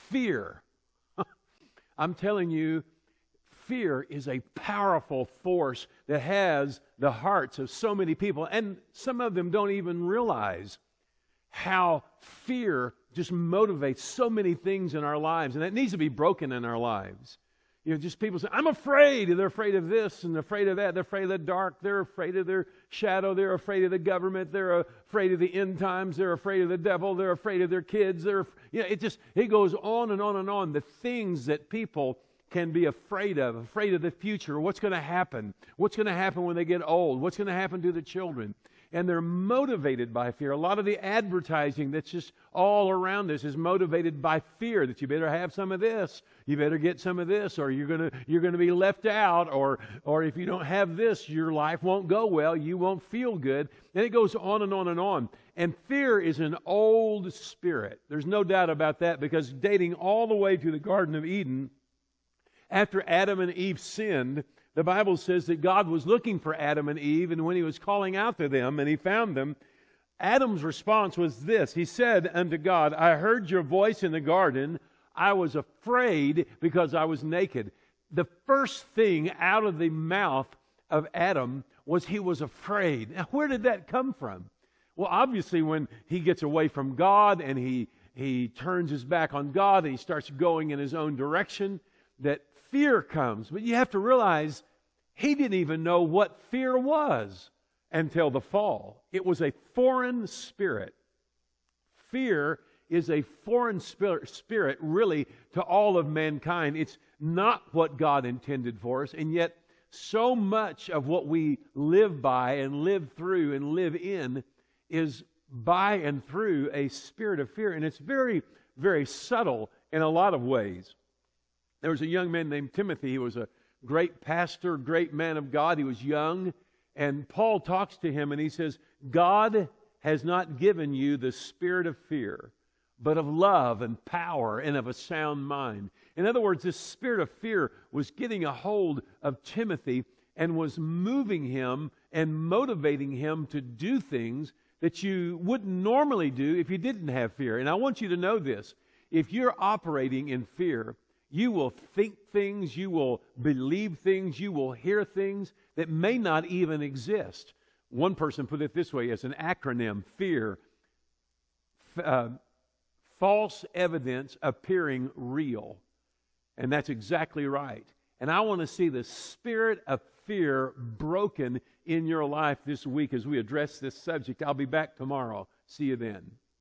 fear. I'm telling you, fear is a powerful force that has the hearts of so many people, and some of them don't even realize how fear just motivates so many things in our lives, and it needs to be broken in our lives. You know, just people say, I'm afraid. They're afraid of this and afraid of that. They're afraid of the dark. They're afraid of their shadow. They're afraid of the government. They're afraid of the end times. They're afraid of the devil. They're afraid of their kids. It goes on and on and on. The things that people can be afraid of the future. What's going to happen? What's going to happen when they get old? What's going to happen to the children? And they're motivated by fear. A lot of the advertising that's just all around us is motivated by fear, that you better have some of this, you better get some of this, or you're gonna be left out, or if you don't have this, your life won't go well, you won't feel good. And it goes on and on and on. And fear is an old spirit. There's no doubt about that, because dating all the way to the Garden of Eden, after Adam and Eve sinned, the Bible says that God was looking for Adam and Eve, and when He was calling out to them and He found them, Adam's response was this. He said unto God, I heard your voice in the garden. I was afraid because I was naked. The first thing out of the mouth of Adam was he was afraid. Now, where did that come from? Well, obviously, when he gets away from God and he turns his back on God and he starts going in his own direction, that fear comes. But you have to realize he didn't even know what fear was until the fall. It was a foreign spirit. Fear is a foreign spirit really to all of mankind. It's not what God intended for us, and yet so much of what we live by and live through and live in is by and through a spirit of fear, and it's very, very subtle in a lot of ways. There was a young man named Timothy. He was a great pastor, great man of God. He was young. And Paul talks to him and he says, God has not given you the spirit of fear, but of love and power and of a sound mind. In other words, this spirit of fear was getting a hold of Timothy and was moving him and motivating him to do things that you wouldn't normally do if you didn't have fear. And I want you to know this. If you're operating in fear, you will think things, you will believe things, you will hear things that may not even exist. One person put it this way as an acronym: fear, false evidence appearing real. And that's exactly right. And I want to see the spirit of fear broken in your life this week as we address this subject. I'll be back tomorrow. See you then.